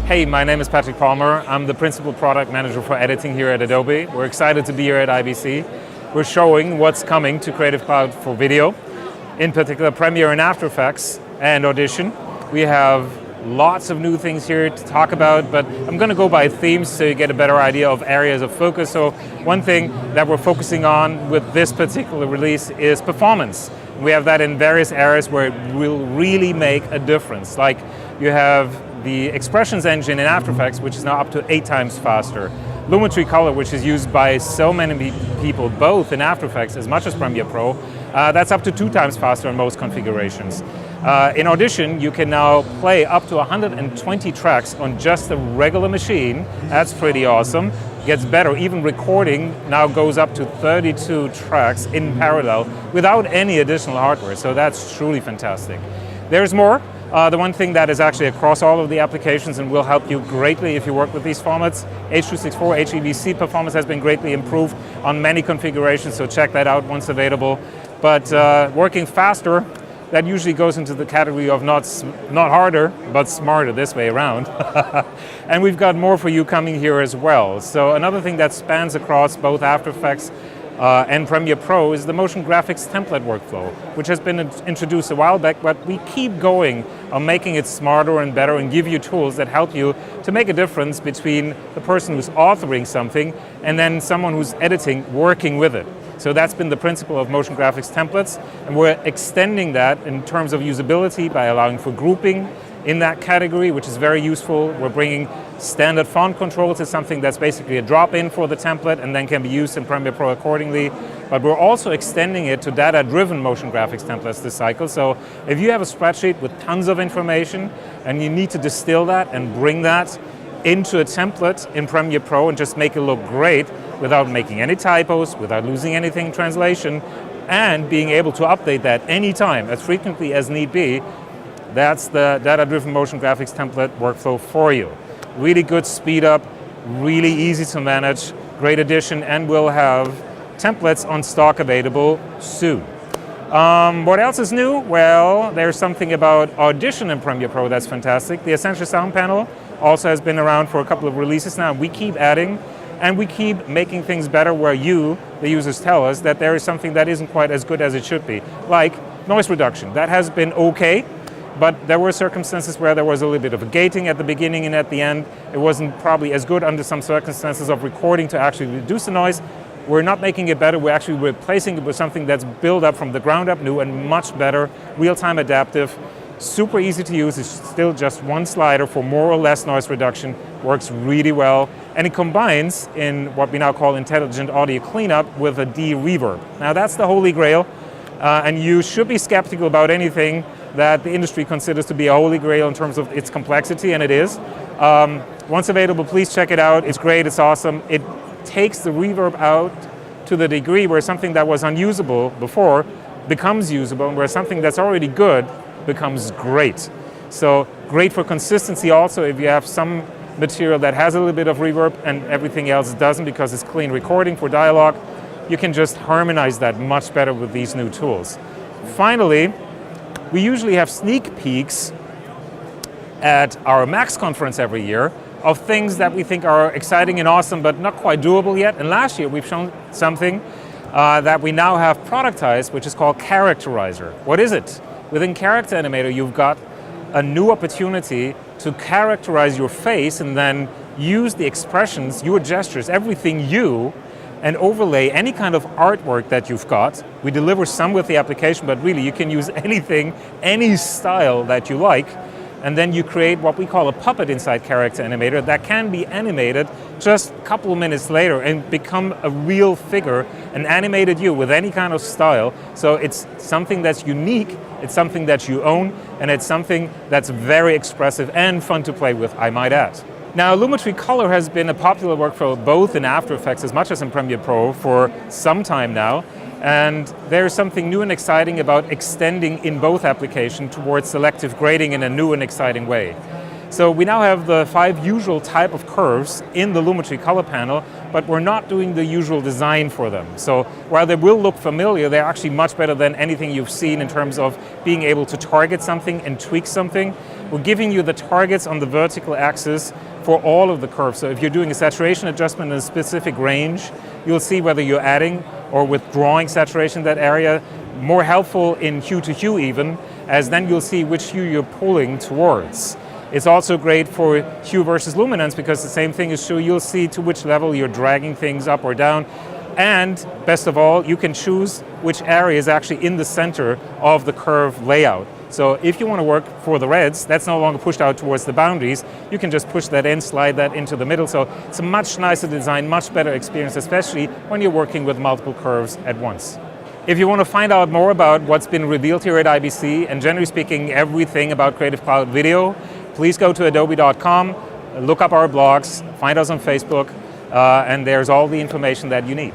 Hey, my name is Patrick Palmer. I'm the Principal Product Manager for Editing here at Adobe. We're excited to be here at IBC. We're showing what's coming to Creative Cloud for video, in particular Premiere and After Effects and Audition. We have lots of new things here to talk about, but I'm going to go by themes so you get a better idea of areas of focus. So one thing that we're focusing on with this particular release is performance. We have that in various areas where it will really make a difference. Like you have the expressions engine in After Effects, which is now up to 8 times faster. Lumetri Color, which is used by so many people, both in After Effects as much as Premiere Pro, that's up to 2 times faster in most configurations. In Audition, you can now play up to 120 tracks on just a regular machine. That's pretty awesome. Gets better. Even recording now goes up to 32 tracks in parallel without any additional hardware. So that's truly fantastic. There's more. The one thing that is actually across all of the applications and will help you greatly if you work with these formats, H.264, HEVC performance has been greatly improved on many configurations, so check that out once available. But working faster, that usually goes into the category of not harder, but smarter, this way around. And we've got more for you coming here as well. So another thing that spans across both After Effects and Premiere Pro is the motion graphics template workflow, which has been introduced a while back, but we keep going on making it smarter and better and give you tools that help you to make a difference between the person who's authoring something and then someone who's editing, working with it. So that's been the principle of motion graphics templates, and we're extending that in terms of usability by allowing for grouping in that category, which is very useful. We're bringing standard font control to something that's basically a drop-in for the template and then can be used in Premiere Pro accordingly. But we're also extending it to data-driven motion graphics templates this cycle. So if you have a spreadsheet with tons of information and you need to distill that and bring that into a template in Premiere Pro and just make it look great without making any typos, without losing anything in translation, and being able to update that anytime, as frequently as need be, that's the data-driven motion graphics template workflow for you. Really good speed up, really easy to manage, great addition, and we'll have templates on stock available soon. What else is new? Well, there's something about Audition in Premiere Pro that's fantastic. The Essential Sound Panel also has been around for a couple of releases now. We keep adding, and we keep making things better where you, the users, tell us that there is something that isn't quite as good as it should be. Like noise reduction. That has been okay. But there were circumstances where there was a little bit of a gating at the beginning and at the end. It wasn't probably as good under some circumstances of recording to actually reduce the noise. We're not making it better, we're actually replacing it with something that's built up from the ground up new and much better, real-time adaptive, super easy to use. It's still just one slider for more or less noise reduction, works really well. And it combines in what we now call intelligent audio cleanup with a de-reverb. Now that's the holy grail, and you should be skeptical about anything that the industry considers to be a holy grail in terms of its complexity, and it is. Once available, please check it out. It's great, it's awesome. It takes the reverb out to the degree where something that was unusable before becomes usable, and where something that's already good becomes great. So great for consistency also if you have some material that has a little bit of reverb and everything else doesn't because it's clean recording for dialogue. You can just harmonize that much better with these new tools. Finally, we usually have sneak peeks at our Max conference every year of things that we think are exciting and awesome but not quite doable yet. And last year we've shown something that we now have productized, which is called Characterizer. What is it? Within Character Animator you've got a new opportunity to characterize your face and then use the expressions, your gestures, everything you, and overlay any kind of artwork that you've got. We deliver some with the application, but really you can use anything, any style that you like, and then you create what we call a puppet inside Character Animator that can be animated just a couple of minutes later and become a real figure, an animated you with any kind of style. So it's something that's unique, it's something that you own, and it's something that's very expressive and fun to play with, I might add. Now, Lumetri Color has been a popular workflow both in After Effects as much as in Premiere Pro for some time now, and there's something new and exciting about extending in both applications towards selective grading in a new and exciting way. So we now have the 5 usual type of curves in the Lumetri Color panel, but we're not doing the usual design for them. So while they will look familiar, they're actually much better than anything you've seen in terms of being able to target something and tweak something. we're giving you the targets on the vertical axis for all of the curves. So if you're doing a saturation adjustment in a specific range, you'll see whether you're adding or withdrawing saturation in that area. More helpful in hue to hue even, as then you'll see which hue you're pulling towards. It's also great for hue versus luminance, because the same thing is true. You'll see to which level you're dragging things up or down. And best of all, you can choose which area is actually in the center of the curve layout. So if you want to work for the reds, that's no longer pushed out towards the boundaries. You can just push that in, slide that into the middle. So it's a much nicer design, much better experience, especially when you're working with multiple curves at once. If you want to find out more about what's been revealed here at IBC, and generally speaking, everything about Creative Cloud Video, please go to adobe.com, look up our blogs, find us on Facebook, and there's all the information that you need.